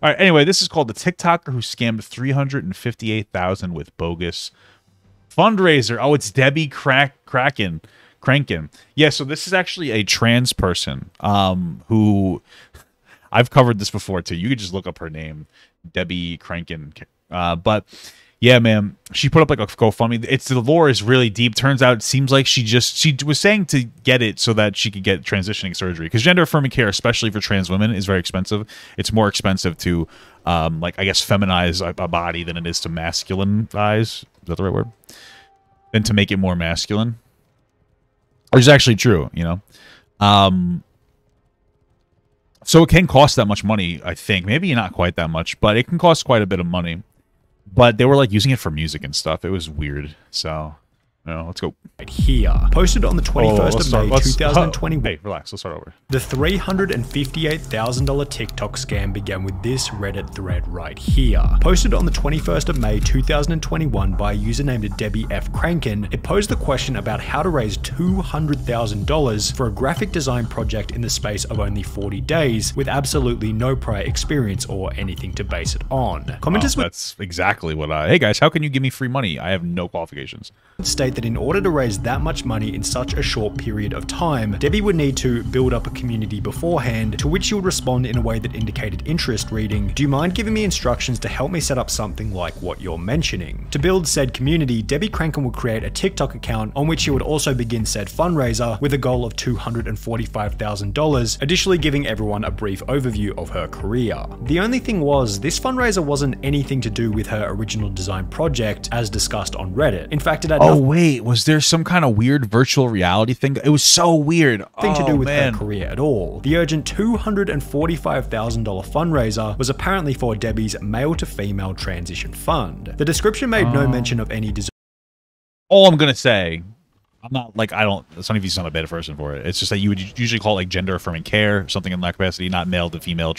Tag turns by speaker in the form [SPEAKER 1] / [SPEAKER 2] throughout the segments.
[SPEAKER 1] All right. Anyway, this is called the TikToker who scammed 358,000 with bogus fundraiser. Oh, it's Debbie Crankin. Yeah. So this is actually a trans person who I've covered this before too. You could just look up her name, Debbie Crankin. But yeah, man, she put up like a GoFundMe. The lore is really deep. Turns out it seems like she was saying to get it so that she could get transitioning surgery, because gender affirming care, especially for trans women, is very expensive. It's more expensive to like, I guess, feminize a body than it is to masculinize. Is that the right word? Than to make it more masculine. Which is actually true, you know. So it can cost that much money, I think. Maybe not quite that much, but it can cost quite a bit of money. But they were like using it for music and stuff. It was weird. So, let's go.
[SPEAKER 2] Right here. Posted on the 21st of May, 2021.
[SPEAKER 1] Hey, relax. Let's start over.
[SPEAKER 2] The $358,000 TikTok scam began with this Reddit thread right here. Posted on the 21st of May, 2021 by a user named Debbie F. Crankin, it posed the question about how to raise $200,000 for a graphic design project in the space of only 40 days with absolutely no prior experience or anything to base it on. Commenters
[SPEAKER 1] that's exactly what hey guys, how can you give me free money? I have no qualifications.
[SPEAKER 2] State that in order to raise that much money in such a short period of time, Debbie would need to build up a community beforehand, to which she would respond in a way that indicated interest, reading, "Do you mind giving me instructions to help me set up something like what you're mentioning?" To build said community, Debbie Crankin would create a TikTok account on which she would also begin said fundraiser with a goal of $245,000, additionally giving everyone a brief overview of her career. The only thing was, this fundraiser wasn't anything to do with her original design project, as discussed on Reddit. In fact, it had
[SPEAKER 1] Oh wait, was there some kind of weird virtual reality thing? It was so weird.
[SPEAKER 2] Nothing to do with her career at all. The urgent $245,000 fundraiser was apparently for Debbie's male to female transition fund. The description made no mention of any
[SPEAKER 1] all I'm gonna say, I'm not like, SunnyV2's not a better person for it. It's just that you would usually call it like gender affirming care, something in that capacity, not male to female.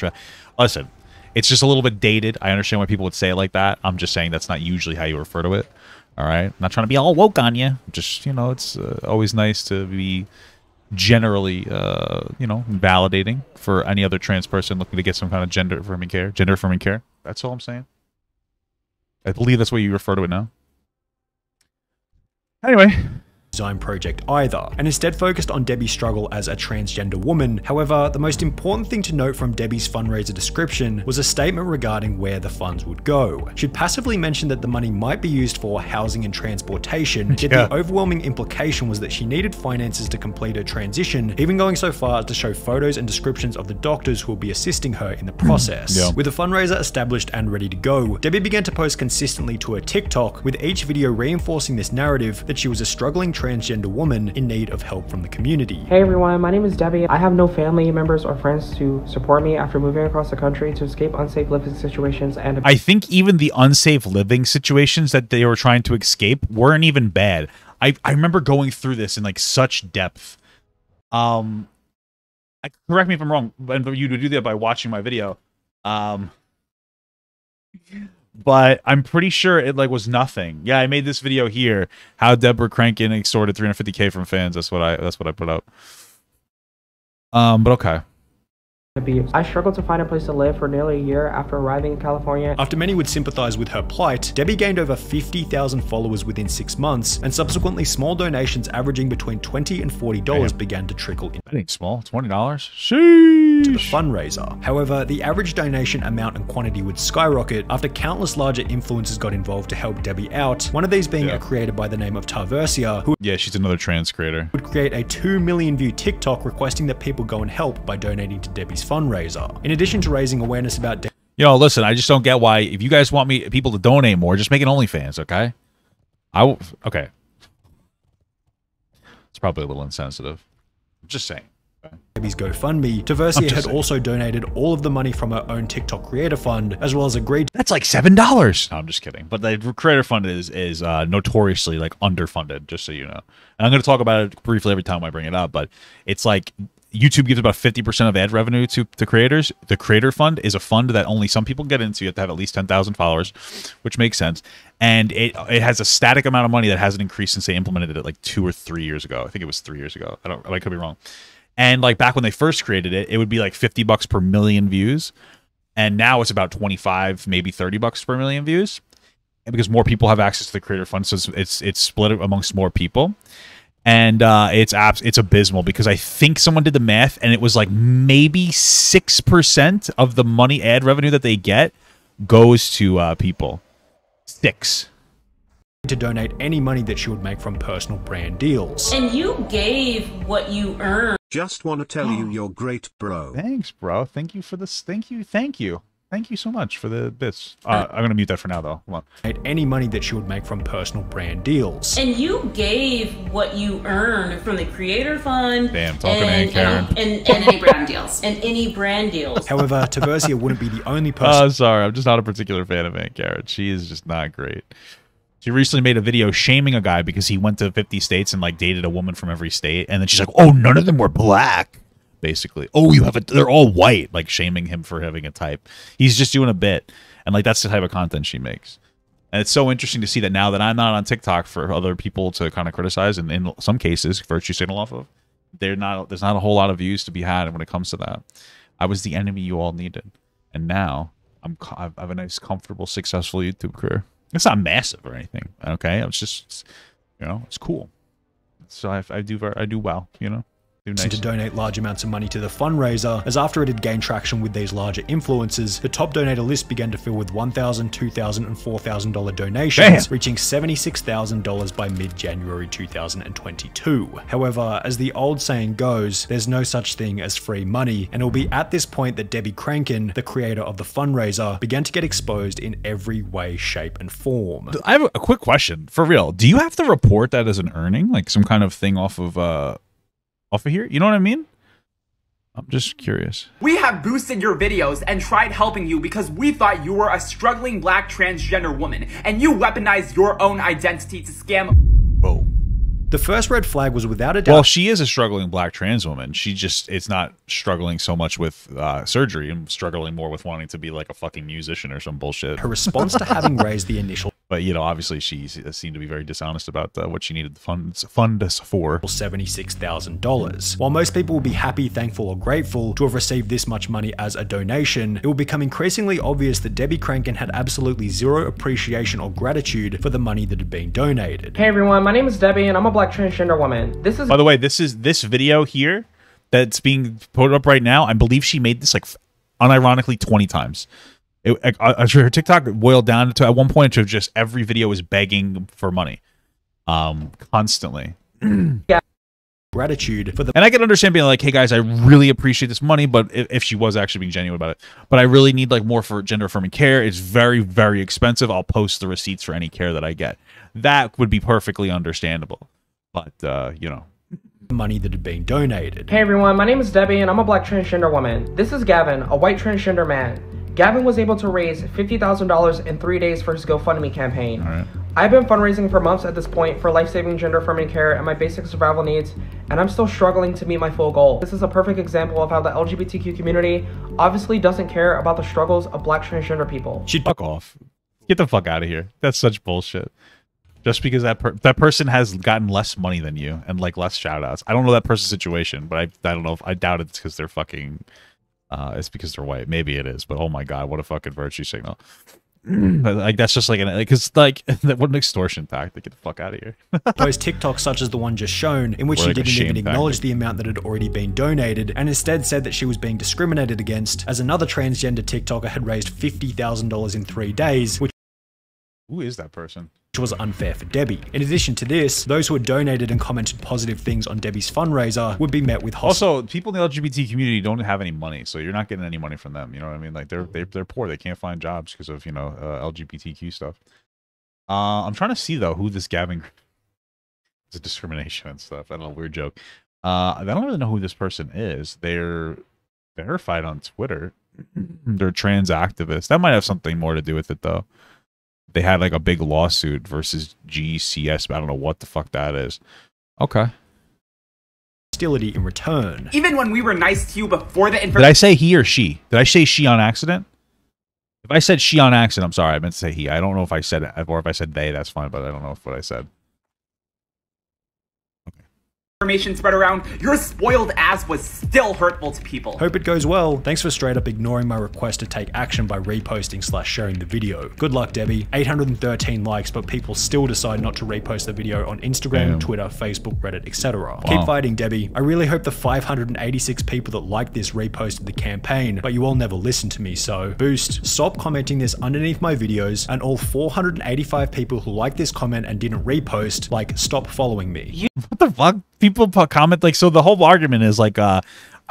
[SPEAKER 1] Listen, it's just a little bit dated. I understand why people would say it like that. I'm just saying that's not usually how you refer to it. All right, I'm not trying to be all woke on you. Just, it's always nice to be generally, validating for any other trans person looking to get some kind of gender affirming care. Gender affirming care. That's all I'm saying. I believe that's what you refer to it now. Anyway.
[SPEAKER 2] Design project either, and instead focused on Debbie's struggle as a transgender woman. However, the most important thing to note from Debbie's fundraiser description was a statement regarding where the funds would go. She'd passively mentioned that the money might be used for housing and transportation, yet the overwhelming implication was that she needed finances to complete her transition, even going so far as to show photos and descriptions of the doctors who will be assisting her in the process. With the fundraiser established and ready to go, Debbie began to post consistently to her TikTok, with each video reinforcing this narrative that she was a struggling transgender woman in need of help from the community.
[SPEAKER 3] Hey everyone, my name is Debbie. I have no family members or friends to support me after moving across the country to escape unsafe living situations, and
[SPEAKER 1] I think even the unsafe living situations that they were trying to escape weren't even bad. I remember going through this in like such depth. Correct me if I'm wrong, but you would do that by watching my video. But I'm pretty sure it was nothing. Yeah, I made this video here. How Deborah Crankin extorted $350K from fans. That's what I put up. But okay.
[SPEAKER 3] I struggled to find a place to live for nearly a year after arriving in California.
[SPEAKER 2] After many would sympathize with her plight, Debbie gained over 50,000 followers within 6 months, and subsequently small donations averaging between $20 and $40 began to trickle in.
[SPEAKER 1] That ain't small. $20? Sheesh.
[SPEAKER 2] To the fundraiser. However, the average donation amount and quantity would skyrocket after countless larger influencers got involved to help Debbie out, one of these being a creator by the name of Tarversia, who
[SPEAKER 1] she's another trans creator,
[SPEAKER 2] would create a 2 million view TikTok requesting that people go and help by donating to Debbie's fundraiser. In addition to raising awareness about
[SPEAKER 1] Yo, listen, I just don't get why, if you guys want people to donate more, just make it OnlyFans, okay? Okay. It's probably a little insensitive. I'm just saying.
[SPEAKER 2] Debbie's GoFundMe, Tarversia had also donated all of the money from her own TikTok creator fund, as well as agreed.
[SPEAKER 1] That's like $7. No, I'm just kidding. But the creator fund is notoriously like underfunded, just so you know. And I'm going to talk about it briefly every time I bring it up, but it's like YouTube gives about 50% of ad revenue to creators. The creator fund is a fund that only some people get into. You have to have at least 10,000 followers, which makes sense. And it has a static amount of money that hasn't increased since they implemented it like 2 or 3 years ago. I think it was 3 years ago. I could be wrong. And like back when they first created it, it would be like $50 per million views. and now it's about 25, maybe $30 per million views, and because more people have access to the creator fund, so it's split amongst more people. And it's abysmal, because I think someone did the math and it was like maybe 6% of the money ad revenue that they get goes to people. 6.
[SPEAKER 2] To donate any money that she would make from personal brand deals.
[SPEAKER 4] And you gave what you earned.
[SPEAKER 5] Just want to tell you you're great, bro.
[SPEAKER 1] Thanks, bro. Thank you for this. Thank you. Thank you so much for the bits. I'm going to mute that for now, though. Hold on.
[SPEAKER 2] Any money that she would make from personal brand deals.
[SPEAKER 4] And you gave what you earned from the creator fund.
[SPEAKER 1] Damn, talking to Aunt Karen.
[SPEAKER 4] And any brand deals. And any brand deals.
[SPEAKER 2] However, Taversia wouldn't be the only person.
[SPEAKER 1] Oh, sorry. I'm just not a particular fan of Aunt Karen. She is just not great. She recently made a video shaming a guy because he went to 50 states and like dated a woman from every state. And then she's like, oh, none of them were black. Basically, oh, they're all white, like shaming him for having a type. He's just doing a bit, and like that's the type of content she makes. And it's so interesting to see that now that I'm not on TikTok for other people to kind of criticize, and in some cases virtue signal off of, there's not a whole lot of views to be had when it comes to that. I was the enemy you all needed, and now I have a nice, comfortable, successful YouTube career. It's not massive or anything, okay? It's just, you know, it's cool. So I do well, you know.
[SPEAKER 2] Nice. To donate large amounts of money to the fundraiser, as after it had gained traction with these larger influencers, the top donator list began to fill with $1,000, $2,000, and $4,000 donations, reaching $76,000 by mid-January 2022. However, as the old saying goes, there's no such thing as free money, and it will be at this point that Debbie Crankin, the creator of the fundraiser, began to get exposed in every way, shape, and form.
[SPEAKER 1] I have a quick question, for real. Do you have to report that as an earning, like some kind of thing off of here? You know what I mean? I'm just curious.
[SPEAKER 6] We have boosted your videos and tried helping you because we thought you were a struggling black transgender woman, and you weaponized your own identity to scam.
[SPEAKER 1] Whoa.
[SPEAKER 2] The first red flag was without a doubt.
[SPEAKER 1] Well, she is a struggling black trans woman. It's not struggling so much with surgery and struggling more with wanting to be like a fucking musician or some bullshit.
[SPEAKER 2] Her response to having raised the initial...
[SPEAKER 1] But, you know, obviously she seemed to be very dishonest about what she needed the fund us for.
[SPEAKER 2] $76,000. While most people will be happy, thankful, or grateful to have received this much money as a donation, it will become increasingly obvious that Debbie Crankin had absolutely zero appreciation or gratitude for the money that had been donated.
[SPEAKER 3] Hey everyone, my name is Debbie and I'm a black transgender woman.
[SPEAKER 1] By the way, this video here that's being put up right now, I believe she made this like unironically 20 times. Her TikTok boiled down to at one point to just every video was begging for money, constantly.
[SPEAKER 3] Yeah.
[SPEAKER 2] Gratitude for the...
[SPEAKER 1] And I can understand being like, hey guys, I really appreciate this money, but if she was actually being genuine about it, but I really need like more for gender affirming care. It's very, very expensive. I'll post the receipts for any care that I get. That would be perfectly understandable. But, you know.
[SPEAKER 2] Money that had been donated.
[SPEAKER 3] Hey everyone, my name is Debbie and I'm a black transgender woman. This is Gavin, a white transgender man. Gavin was able to raise $50,000 in 3 days for his GoFundMe campaign.
[SPEAKER 1] All right.
[SPEAKER 3] I've been fundraising for months at this point for life-saving gender-affirming care and my basic survival needs, and I'm still struggling to meet my full goal. This is a perfect example of how the LGBTQ community obviously doesn't care about the struggles of black transgender people.
[SPEAKER 1] Fuck off. Get the fuck out of here. That's such bullshit. Just because that person has gotten less money than you and like less shout-outs. I don't know that person's situation, but I don't know if I doubt it's because they're fucking... it's because they're white. Maybe it is, but oh my god, what a fucking virtue signal. Like that's just like what an extortion tactic. Get the fuck out of here.
[SPEAKER 2] Those TikToks such as the one just shown, in which she didn't even acknowledge the amount that had already been donated, and instead said that she was being discriminated against, as another transgender TikToker had raised $50,000 in 3 days, which...
[SPEAKER 1] Who is that person?
[SPEAKER 2] Which was unfair for Debbie. In addition to this, those who had donated and commented positive things on Debbie's fundraiser would be met with
[SPEAKER 1] also, people in the LGBT community don't have any money, so you're not getting any money from them. You know what I mean? Like they're poor. They can't find jobs because of, you know, LGBTQ stuff. I'm trying to see though who this Gavin... It's a discrimination and stuff. I don't know, weird joke. I don't really know who this person is. They're verified on Twitter. They're trans activists. That might have something more to do with it though. They had like a big lawsuit versus GCS. I don't know what the fuck that is. Okay.
[SPEAKER 2] Hostility in return.
[SPEAKER 6] Even when we were nice to you before the
[SPEAKER 1] Did I say he or she? Did I say she on accident? If I said she on accident, I'm sorry. I meant to say he. I don't know if I said it, or if I said they, that's fine, but I don't know what I said.
[SPEAKER 6] information spread around, your spoiled ass was still hurtful to people.
[SPEAKER 2] Hope it goes well. Thanks for straight up ignoring my request to take action by reposting/sharing the video. Good luck, Debbie. 813 likes, but people still decide not to repost the video on Instagram, Twitter, Facebook, Reddit, etc. Keep fighting, Debbie. I really hope the 586 people that liked this reposted the campaign, but you all never listened to me, so boost. Stop commenting this underneath my videos, and all 485 people who liked this comment and didn't repost, like, stop following me.
[SPEAKER 1] What the fuck? People comment like, so the whole argument is like, I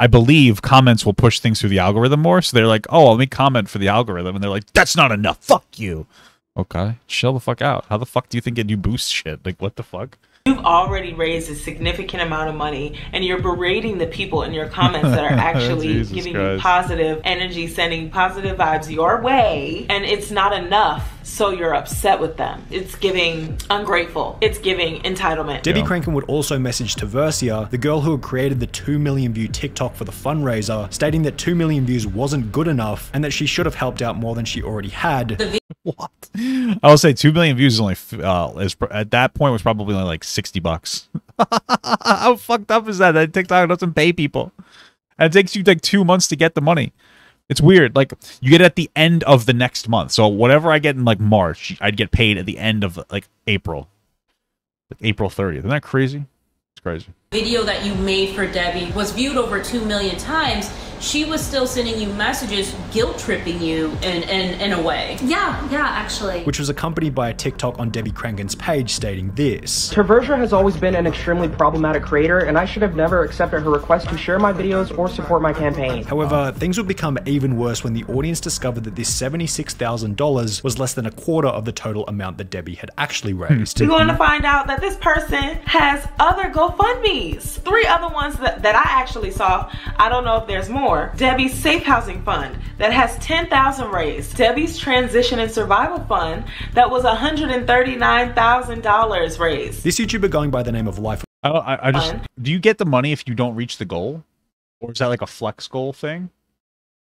[SPEAKER 1] believe comments will push things through the algorithm more. So they're like, oh, let me comment for the algorithm. And they're like, that's not enough. Fuck you. Okay, chill the fuck out. How the fuck do you think you boost shit? Like, what the fuck?
[SPEAKER 7] You've already raised a significant amount of money, and you're berating the people in your comments that are actually giving you positive energy, sending positive vibes your way, and it's not enough, so you're upset with them. It's giving ungrateful. It's giving entitlement.
[SPEAKER 2] Debbie Crankin would also message Taversia, the girl who had created the 2 million view TikTok for the fundraiser, stating that 2 million views wasn't good enough and that she should have helped out more than she already had.
[SPEAKER 1] What? I will say 2 million views is only at that point was probably only like $60. How fucked up is that? That TikTok doesn't pay people, and it takes you like 2 months to get the money. It's weird. Like, you get it at the end of the next month. So whatever I get in like March, I'd get paid at the end of like April, like April 30th. Isn't that crazy? It's crazy.
[SPEAKER 4] Video that you made for Debbie was viewed over 2 million times. She was still sending you messages, guilt tripping you in a way.
[SPEAKER 8] Yeah, actually.
[SPEAKER 2] Which was accompanied by a TikTok on Debbie Crankin's page stating this.
[SPEAKER 3] Taversia has always been an extremely problematic creator, and I should have never accepted her request to share my videos or support my campaign.
[SPEAKER 2] However, things would become even worse when the audience discovered that this $76,000 was less than a quarter of the total amount that Debbie had actually raised.
[SPEAKER 7] You're going to find out that this person has other GoFundMes. 3 other ones that I actually saw. I don't know if there's more. Debbie's Safe Housing Fund that has $10,000 raised. Debbie's Transition and Survival Fund that was $139,000 raised.
[SPEAKER 2] This YouTuber going by the name of Life.
[SPEAKER 1] I just, do you get the money if you don't reach the goal, or is that like a flex goal thing?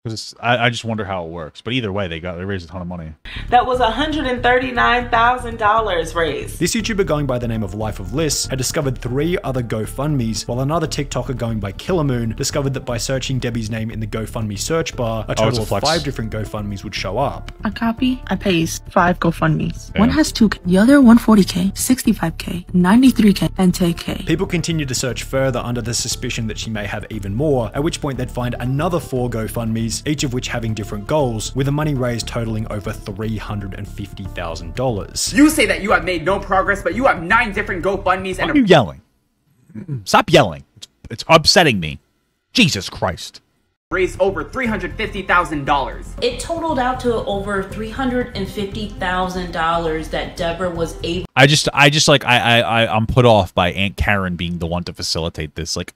[SPEAKER 1] Because I just wonder how it works. But either way, they raised a ton of money.
[SPEAKER 7] That was $139,000 raised.
[SPEAKER 2] This YouTuber going by the name of Life of Liss had discovered 3 other GoFundMes, while another TikToker going by Killermoon discovered that by searching Debbie's name in the GoFundMe search bar, a total of 5 different GoFundMes would show up.
[SPEAKER 9] A copy, I paste 5 GoFundMes. One has 2K, the other 140K, 65K, 93K, and 10K.
[SPEAKER 2] People continued to search further under the suspicion that she may have even more, at which point they'd find another 4 GoFundMes, each of which having different goals, with the money raised totaling over $350,000.
[SPEAKER 6] You say that you have made no progress, but you have 9 different GoFundMes and—
[SPEAKER 1] Why are you yelling? Stop yelling. It's upsetting me. Jesus Christ.
[SPEAKER 6] Raised over $350,000.
[SPEAKER 4] It totaled out to over $350,000 that Deborah was able.
[SPEAKER 1] I'm put off by Aunt Karen being the one to facilitate this. Like,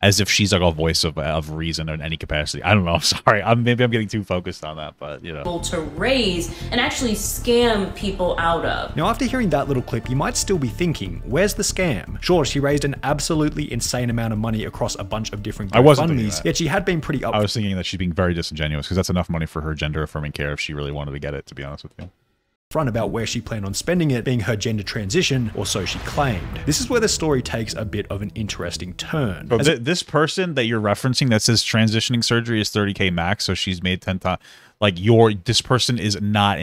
[SPEAKER 1] as if she's like a voice of reason in any capacity. I don't know. I'm sorry. Maybe I'm getting too focused on that, but you know.
[SPEAKER 4] Able to raise and actually scam people out of.
[SPEAKER 2] Now, after hearing that little clip, you might still be thinking, where's the scam? Sure, she raised an absolutely insane amount of money across a bunch of different GoFundMes, yet she had been pretty up.
[SPEAKER 1] I was thinking that she's being very disingenuous, because that's enough money for her gender affirming care if she really wanted to get it, to be honest with you.
[SPEAKER 2] Front about where she planned on spending it, being her gender transition, or so she claimed. This is where the story takes a bit of an interesting turn.
[SPEAKER 1] Bro, this person that you're referencing that says transitioning surgery is 30K max, so she's made 10 times. Like, this person is not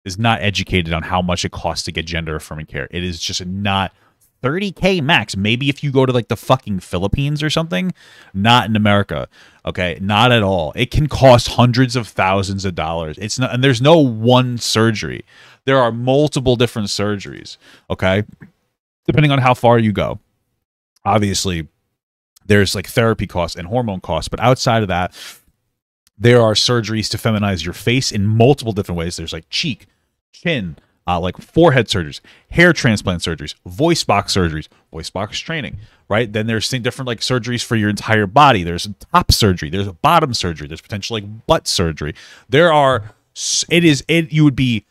[SPEAKER 1] educated on how much it costs to get gender affirming care. It is just not 30K max. Maybe if you go to like the fucking Philippines or something, not in America. Okay, not at all. It can cost hundreds of thousands of dollars. It's not, and there's no one surgery. There are multiple different surgeries. Okay, depending on how far you go. Obviously, there's like therapy costs and hormone costs, but outside of that, there are surgeries to feminize your face in multiple different ways. There's like cheek, chin, like forehead surgeries, hair transplant surgeries, voice box surgeries, voice box training, right? Then there's different like surgeries for your entire body. There's top surgery, there's bottom surgery, there's potentially like butt surgery. There are, you would be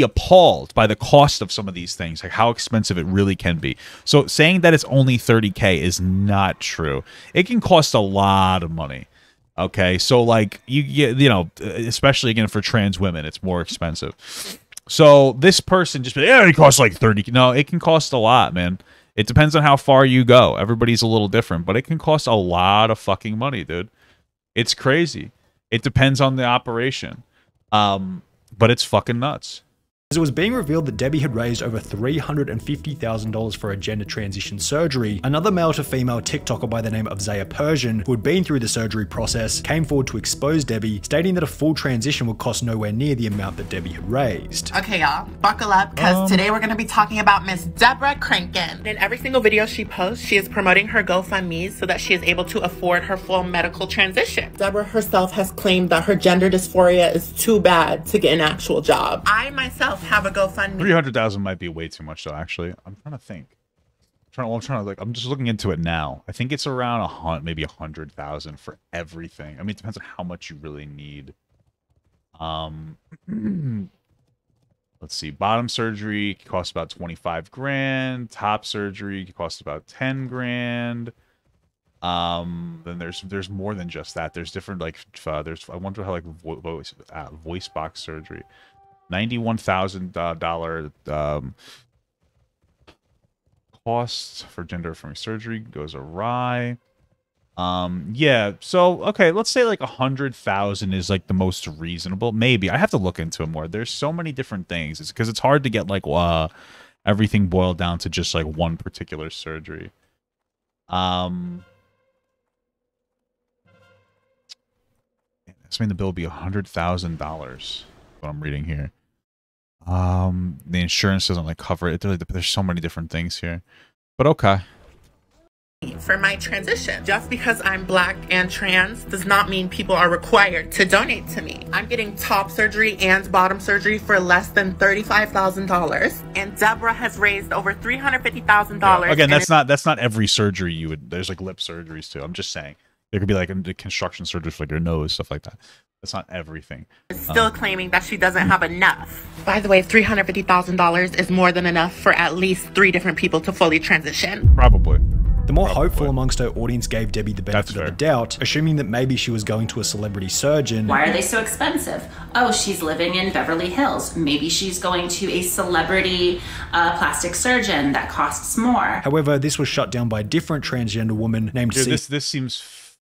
[SPEAKER 1] appalled by the cost of some of these things, like how expensive it really can be. So saying that it's only 30K is not true. It can cost a lot of money. Okay, so like you know, especially again for trans women, it's more expensive. So this person just, yeah, it costs like 30. No, it can cost a lot, man. It depends on how far you go. Everybody's a little different, but it can cost a lot of fucking money, dude. It's crazy. It depends on the operation. But it's fucking nuts.
[SPEAKER 2] As it was being revealed that Debbie had raised over $350,000 for a gender transition surgery, another male to female TikToker by the name of Zaya Persian, who had been through the surgery process, came forward to expose Debbie, stating that a full transition would cost nowhere near the amount that Debbie had raised.
[SPEAKER 8] Okay, y'all, buckle up, because today we're going to be talking about Miss Deborah Crankin. In every single video she posts, she is promoting her GoFundMe so that she is able to afford her full medical transition. Deborah herself has claimed that her gender dysphoria is too bad to get an actual job. I myself have a GoFundMe.
[SPEAKER 1] 300,000 might be way too much though, actually. I'm trying to think. I'm just looking into it now. I think it's around maybe 100,000 for everything. I mean, it depends on how much you really need. Let's see. Bottom surgery costs about 25 grand. Top surgery costs about 10 grand. Then there's more than just that. There's different like I wonder how like voice box surgery. $91,000 cost for gender affirming surgery goes awry. Yeah, so okay, let's say like 100,000 is like the most reasonable. Maybe I have to look into it more. There's so many different things. It's because it's hard to get like everything boiled down to just like one particular surgery. Estimating the bill will be $100,000. What I'm reading here. The insurance doesn't like cover it. There's so many different things here, but okay.
[SPEAKER 8] For my transition, just because I'm black and trans does not mean people are required to donate to me. I'm getting top surgery and bottom surgery for less than $35,000, and Deborah has raised over $350,000.
[SPEAKER 1] Yeah. Again, that's not every surgery you would. There's like lip surgeries too. I'm just saying there could be like a construction surgery for like your nose, stuff like that. That's not everything.
[SPEAKER 8] Still claiming that she doesn't have enough. By the way, $350,000 is more than enough for at least 3 different people to fully transition.
[SPEAKER 1] Probably.
[SPEAKER 2] The more hopeful amongst her audience gave Debbie the benefit of the doubt, assuming that maybe she was going to a celebrity surgeon.
[SPEAKER 4] Why are they so expensive? Oh, she's living in Beverly Hills. Maybe she's going to a celebrity plastic surgeon that costs more.
[SPEAKER 2] However, this was shut down by a different transgender woman named
[SPEAKER 1] This seems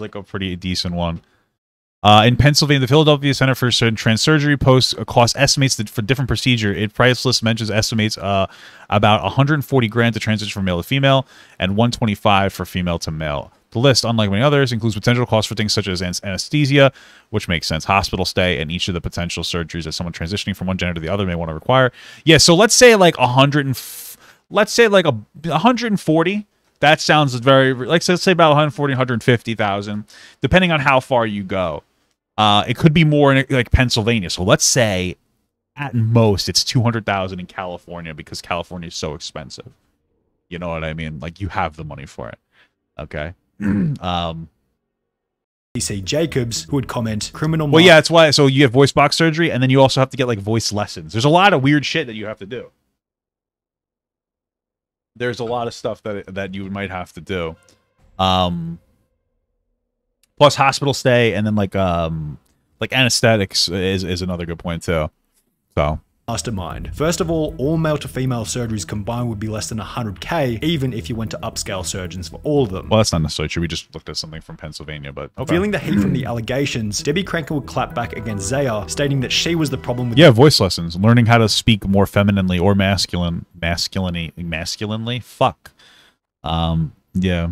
[SPEAKER 1] like a pretty decent one. In Pennsylvania, the Philadelphia Center for Trans Surgery posts cost estimates that for different procedure. It price list mentions estimates about 140 grand to transition from male to female and 125 for female to male. The list, unlike many others, includes potential costs for things such as anesthesia, which makes sense, hospital stay, and each of the potential surgeries that someone transitioning from one gender to the other may want to require. Yeah, so let's say like 140. That sounds very, like, let's say about 140, 150,000, depending on how far you go. It could be more in like Pennsylvania. So let's say at most it's 200,000 in California because California is so expensive. You know what I mean? Like you have the money for it. Okay.
[SPEAKER 2] C. Jacobs, who would comment, criminal.
[SPEAKER 1] Well, yeah, that's why. So you have voice box surgery, and then you also have to get like voice lessons. There's a lot of weird shit that you have to do. There's a lot of stuff that you might have to do. Plus hospital stay, and then like anesthetics is another good point too. So
[SPEAKER 2] mastermind. First of all male to female surgeries combined would be less than 100K, even if you went to upscale surgeons for all of them.
[SPEAKER 1] Well, that's not necessarily true. We just looked at something from Pennsylvania, but okay.
[SPEAKER 2] Feeling the heat from the allegations, Debbie Crankin would clap back against Zaya, stating that she was the problem with
[SPEAKER 1] voice lessons, learning how to speak more femininely or masculinely. Fuck. Yeah.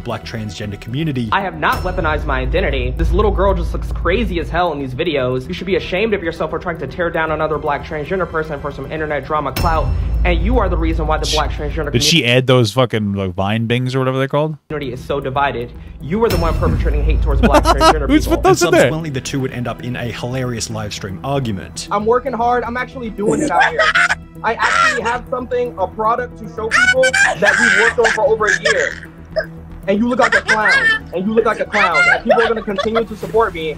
[SPEAKER 2] Black transgender community.
[SPEAKER 3] I have not weaponized my identity. This little girl just looks crazy as hell in these videos. You should be ashamed of yourself for trying to tear down another black transgender person for some internet drama clout, and you are the reason why the black transgender community—
[SPEAKER 1] Did she add those fucking like Vine bings or whatever they're called?
[SPEAKER 3] Community is so divided. You were the one perpetrating hate towards black transgender people.
[SPEAKER 2] And subsequently, the two would end up in a hilarious live stream argument.
[SPEAKER 3] I'm working hard. I'm actually doing it out here. I actually have something, a product to show people that we worked on for over a year. And you look like a clown. And you look like a clown. And people are going to continue to support me.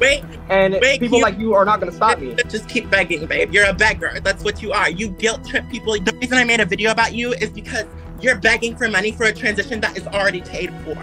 [SPEAKER 3] And people like you are not going to stop me.
[SPEAKER 8] Just keep begging, babe. You're a beggar. That's what you are. You guilt trip people. The reason I made a video about you is because you're begging for money for a transition that is already paid for.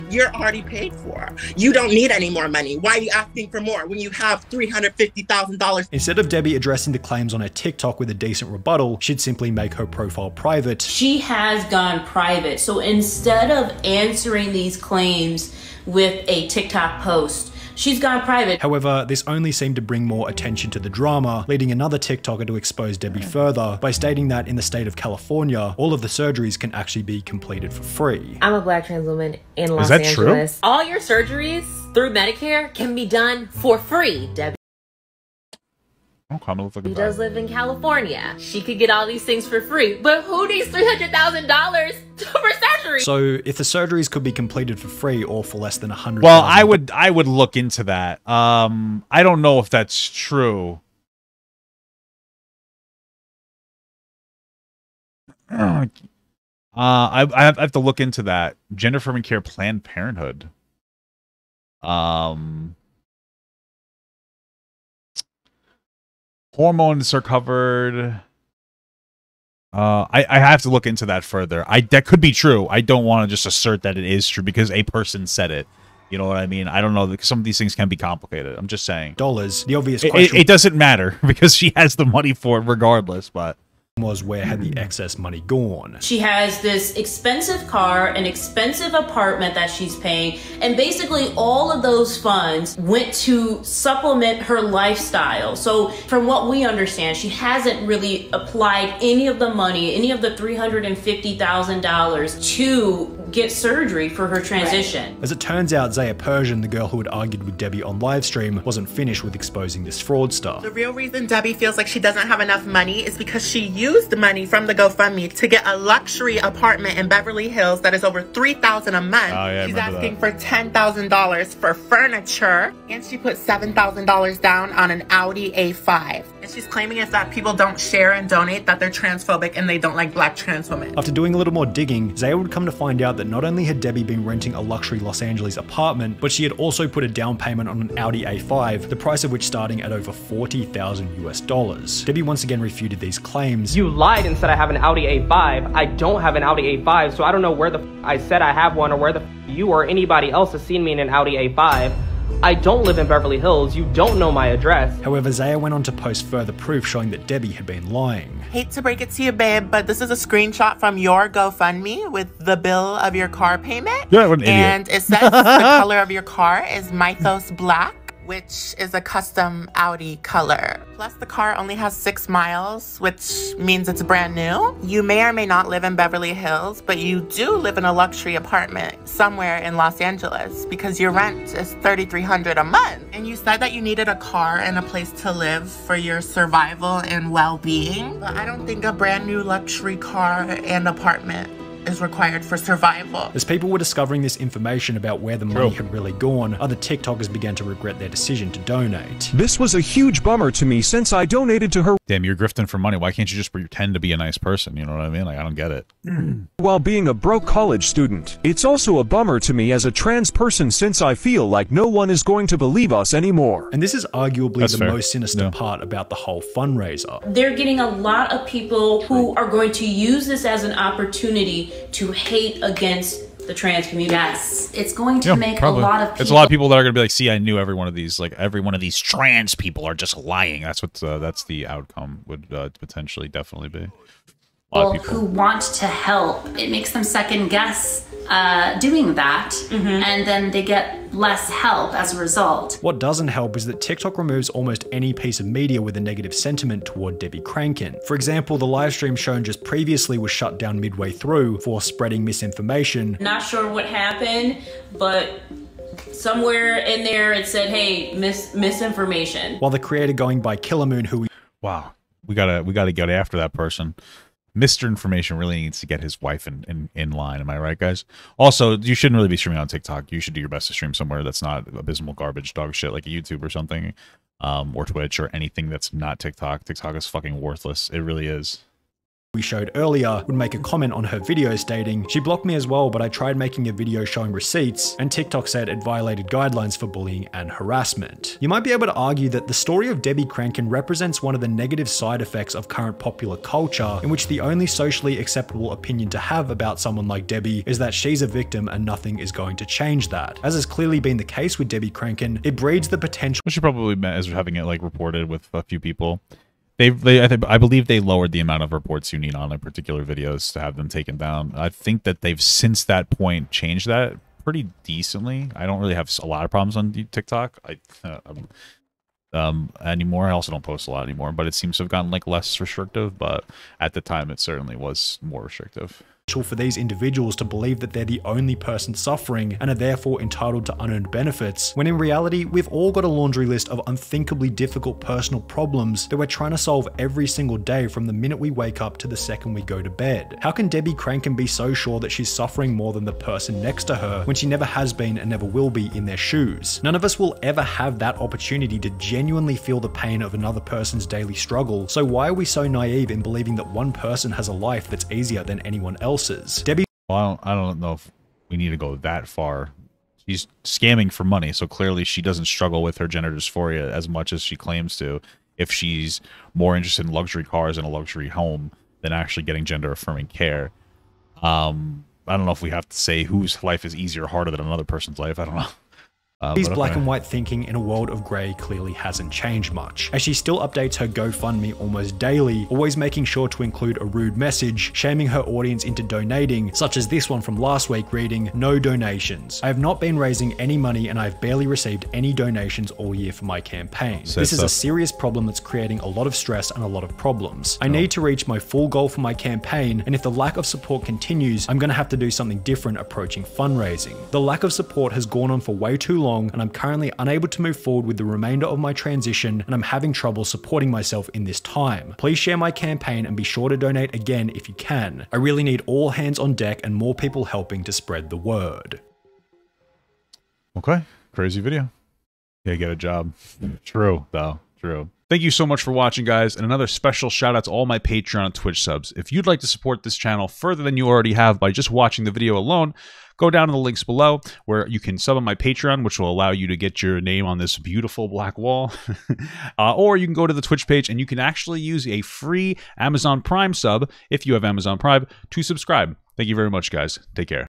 [SPEAKER 8] You're already paid for. You don't need any more money. Why are you asking for more when you have $350,000?
[SPEAKER 2] Instead of Debbie addressing the claims on her TikTok with a decent rebuttal, she'd simply make her profile private.
[SPEAKER 4] She has gone private. So instead of answering these claims with a TikTok post, she's gone private.
[SPEAKER 2] However, this only seemed to bring more attention to the drama, leading another TikToker to expose Debbie further by stating that in the state of California, all of the surgeries can actually be completed for free.
[SPEAKER 10] I'm a black trans woman in Los Angeles. All your surgeries through Medicare can be done for free, Debbie. She does live in California. She could get all these things for free, but who needs $300,000 for surgery?
[SPEAKER 2] So if the surgeries could be completed for free or for less than $100,000,
[SPEAKER 1] well, I would look into that. I don't know if that's true. I have to look into that. Gender affirming care, Planned Parenthood. Hormones are covered. I have to look into that further. That could be true. I don't want to just assert that it is true because a person said it. You know what I mean? I don't know. Some of these things can be complicated. I'm just saying.
[SPEAKER 2] The obvious question.
[SPEAKER 1] It doesn't matter because she has the money for it regardless, but
[SPEAKER 2] was where had the excess money gone?
[SPEAKER 4] She has this expensive car, an expensive apartment that she's paying, and basically all of those funds went to supplement her lifestyle. So from what we understand, she hasn't really applied any of the money, any of the $350,000 to get surgery for her transition.
[SPEAKER 2] Right. As it turns out, Zaya Persian, the girl who had argued with Debbie on livestream, wasn't finished with exposing this fraudster.
[SPEAKER 8] The real reason Debbie feels like she doesn't have enough money is because she used the money from the GoFundMe to get a luxury apartment in Beverly Hills that is over $3,000 a month.
[SPEAKER 1] Oh, yeah,
[SPEAKER 8] she's asking for $10,000 for furniture, and she put $7,000 down on an Audi A5. And she's claiming if that people don't share and donate that they're transphobic and they don't like black trans women.
[SPEAKER 2] After doing a little more digging, Zaya would come to find out that not only had Debbie been renting a luxury Los Angeles apartment, but she had also put a down payment on an Audi A5, the price of which starting at over $40,000 US. Debbie once again refuted these claims.
[SPEAKER 3] You lied and said I have an Audi A5. I don't have an Audi A5, so I don't know where the I said I have one or where the you or anybody else has seen me in an Audi A5. I don't live in Beverly Hills. You don't know my address.
[SPEAKER 2] However, Zaya went on to post further proof showing that Debbie had been lying.
[SPEAKER 8] Hate to break it to you, babe, but this is a screenshot from your GoFundMe with the bill of your car payment.
[SPEAKER 1] Yeah, what an idiot.
[SPEAKER 8] And it says the color of your car is Mythos Black, which is a custom Audi color. Plus, the car only has 6 miles, which means it's brand new. You may or may not live in Beverly Hills, but you do live in a luxury apartment somewhere in Los Angeles because your rent is $3,300 a month. And you said that you needed a car and a place to live for your survival and well-being. But I don't think a brand new luxury car and apartment is required for survival.
[SPEAKER 2] As people were discovering this information about where the money had really gone, other TikTokers began to regret their decision to donate.
[SPEAKER 11] This was a huge bummer to me since I donated to her.
[SPEAKER 1] Damn, you're grifting for money. Why can't you just pretend to be a nice person? You know what I mean? Like, I don't get it.
[SPEAKER 11] While being a broke college student, it's also a bummer to me as a trans person since I feel like no one is going to believe us anymore.
[SPEAKER 2] And this is arguably the most sinister part about the whole fundraiser.
[SPEAKER 4] They're getting a lot of people who are going to use this as an opportunity to hate against the trans community.
[SPEAKER 10] Yes, it's going to make a lot of people.
[SPEAKER 1] It's a lot of people that are going to be like, see, I knew every one of these, like every one of these trans people are just lying. That's what, that's the outcome would potentially definitely be. A lot of people
[SPEAKER 10] who want to help, it makes them second guess doing that, and then they get less help as a result.
[SPEAKER 2] What doesn't help is that TikTok removes almost any piece of media with a negative sentiment toward Debbie Crankin. For example, the live stream shown just previously was shut down midway through for spreading misinformation.
[SPEAKER 4] Not sure what happened, but somewhere in there it said, hey, misinformation.
[SPEAKER 2] While the creator going by Killer Moon, who
[SPEAKER 1] wow, we gotta get after that person. Mr. Information really needs to get his wife in line. Am I right, guys? Also, you shouldn't really be streaming on TikTok. You should do your best to stream somewhere that's not abysmal garbage dog shit like a YouTube or something, or Twitch or anything that's not TikTok. TikTok is fucking worthless. It really is.
[SPEAKER 2] we showed earlier would make a comment on her video stating, "She blocked me as well, but I tried making a video showing receipts, and TikTok said it violated guidelines for bullying and harassment." You might be able to argue that the story of Debbie Crankin represents one of the negative side effects of current popular culture, in which the only socially acceptable opinion to have about someone like Debbie is that she's a victim and nothing is going to change that. As has clearly been the case with Debbie Crankin, it breeds the potential.
[SPEAKER 1] What she probably meant is having it like reported with a few people. I believe they lowered the amount of reports you need on a particular videos to have them taken down. I think that they've since that point changed that pretty decently. I don't really have a lot of problems on TikTok anymore. I also don't post a lot anymore, but it seems to have gotten like less restrictive. But at the time, it certainly was more restrictive.
[SPEAKER 2] For these individuals to believe that they're the only person suffering and are therefore entitled to unearned benefits, when in reality, we've all got a laundry list of unthinkably difficult personal problems that we're trying to solve every single day from the minute we wake up to the second we go to bed. How can Debbie Crankin be so sure that she's suffering more than the person next to her when she never has been and never will be in their shoes? None of us will ever have that opportunity to genuinely feel the pain of another person's daily struggle, so why are we so naive in believing that one person has a life that's easier than anyone else's? Debbie,
[SPEAKER 1] well, I don't know if we need to go that far. She's scamming for money, so clearly she doesn't struggle with her gender dysphoria as much as she claims to. If she's more interested in luxury cars and a luxury home than actually getting gender affirming care. I don't know if we have to say whose life is easier or harder than another person's life. I don't know.
[SPEAKER 2] These black and white thinking in a world of grey clearly hasn't changed much, as she still updates her GoFundMe almost daily, always making sure to include a rude message, shaming her audience into donating, such as this one from last week reading, "No donations. I have not been raising any money and I've barely received any donations all year for my campaign. This is a serious problem that's creating a lot of stress and a lot of problems. I need to reach my full goal for my campaign, and if the lack of support continues, I'm going to have to do something different approaching fundraising. The lack of support has gone on for way too long, and I'm currently unable to move forward with the remainder of my transition, and I'm having trouble supporting myself in this time. Please share my campaign and be sure to donate again if you can. I really need all hands on deck and more people helping to spread the word."
[SPEAKER 1] Okay, crazy video. Yeah, get a job. True, though. True. Thank you so much for watching, guys, and another special shout out to all my Patreon and Twitch subs. If you'd like to support this channel further than you already have by just watching the video alone, go down to the links below where you can sub on my Patreon, which will allow you to get your name on this beautiful black wall. Or you can go to the Twitch page and you can actually use a free Amazon Prime sub, if you have Amazon Prime, to subscribe. Thank you very much, guys. Take care.